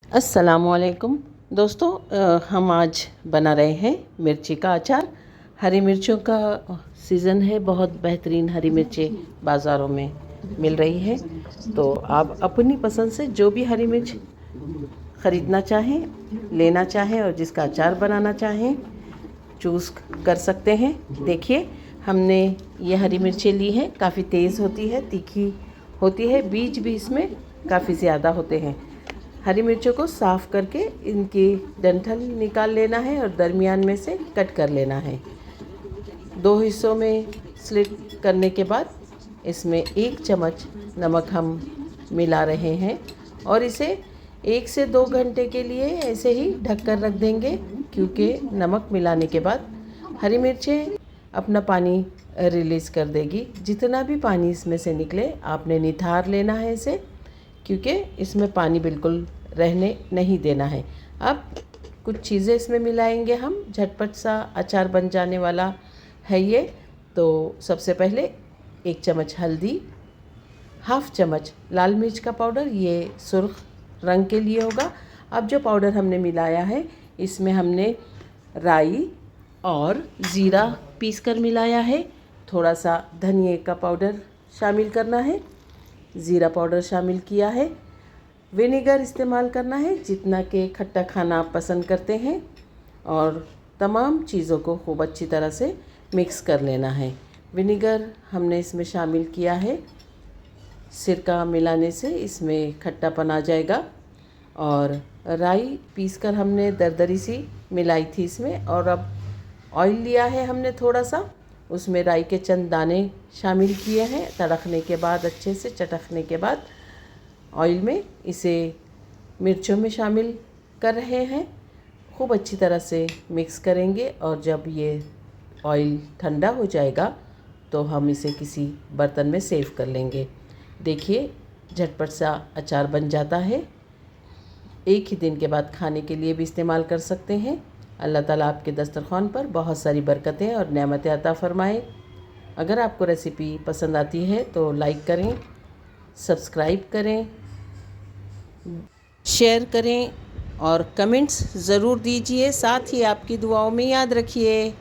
अस्सलामुअलैकुम दोस्तों, हम आज बना रहे हैं मिर्ची का अचार। हरी मिर्चों का सीज़न है, बहुत बेहतरीन हरी मिर्चें बाज़ारों में मिल रही है। तो आप अपनी पसंद से जो भी हरी मिर्च ख़रीदना चाहें, लेना चाहें और जिसका अचार बनाना चाहें चूज़ कर सकते हैं। देखिए, हमने ये हरी मिर्चें ली हैं, काफ़ी तेज़ होती है, तीखी होती है, बीज भी इसमें काफ़ी ज़्यादा होते हैं। हरी मिर्चों को साफ़ करके इनकी डंठल निकाल लेना है और दरमियान में से कट कर लेना है। 2 हिस्सों में स्लिट करने के बाद इसमें 1 चम्मच नमक हम मिला रहे हैं और इसे 1 से 2 घंटे के लिए ऐसे ही ढक कर रख देंगे, क्योंकि नमक मिलाने के बाद हरी मिर्चें अपना पानी रिलीज़ कर देगी। जितना भी पानी इसमें से निकले आपने निथार लेना है इसे, क्योंकि इसमें पानी बिल्कुल रहने नहीं देना है। अब कुछ चीज़ें इसमें मिलाएंगे हम, झटपट सा अचार बन जाने वाला है ये। तो सबसे पहले 1 चम्मच हल्दी, हाफ़ चम्मच लाल मिर्च का पाउडर, ये सुर्ख रंग के लिए होगा। अब जो पाउडर हमने मिलाया है इसमें हमने राई और ज़ीरा पीस कर मिलाया है। थोड़ा सा धनिए का पाउडर शामिल करना है, ज़ीरा पाउडर शामिल किया है। विनेगर इस्तेमाल करना है जितना कि खट्टा खाना आप पसंद करते हैं, और तमाम चीज़ों को खूब अच्छी तरह से मिक्स कर लेना है। विनेगर हमने इसमें शामिल किया है, सिरका मिलाने से इसमें खट्टापन आ जाएगा। और राई पीसकर हमने दरदरी सी मिलाई थी इसमें। और अब ऑयल लिया है हमने थोड़ा सा, उसमें राई के चंद दाने शामिल किए हैं। तड़कने के बाद, अच्छे से चटकने के बाद ऑयल में इसे मिर्चों में शामिल कर रहे हैं। खूब अच्छी तरह से मिक्स करेंगे और जब ये ऑयल ठंडा हो जाएगा तो हम इसे किसी बर्तन में सेव कर लेंगे। देखिए, झटपट सा अचार बन जाता है। एक ही दिन के बाद खाने के लिए भी इस्तेमाल कर सकते हैं। अल्लाह ताला आपके दस्तरखान पर बहुत सारी बरकतें और नेमतें अता फ़रमाए। अगर आपको रेसिपी पसंद आती है तो लाइक करें, सब्सक्राइब करें, शेयर करें और कमेंट्स ज़रूर दीजिए। साथ ही आपकी दुआओं में याद रखिए।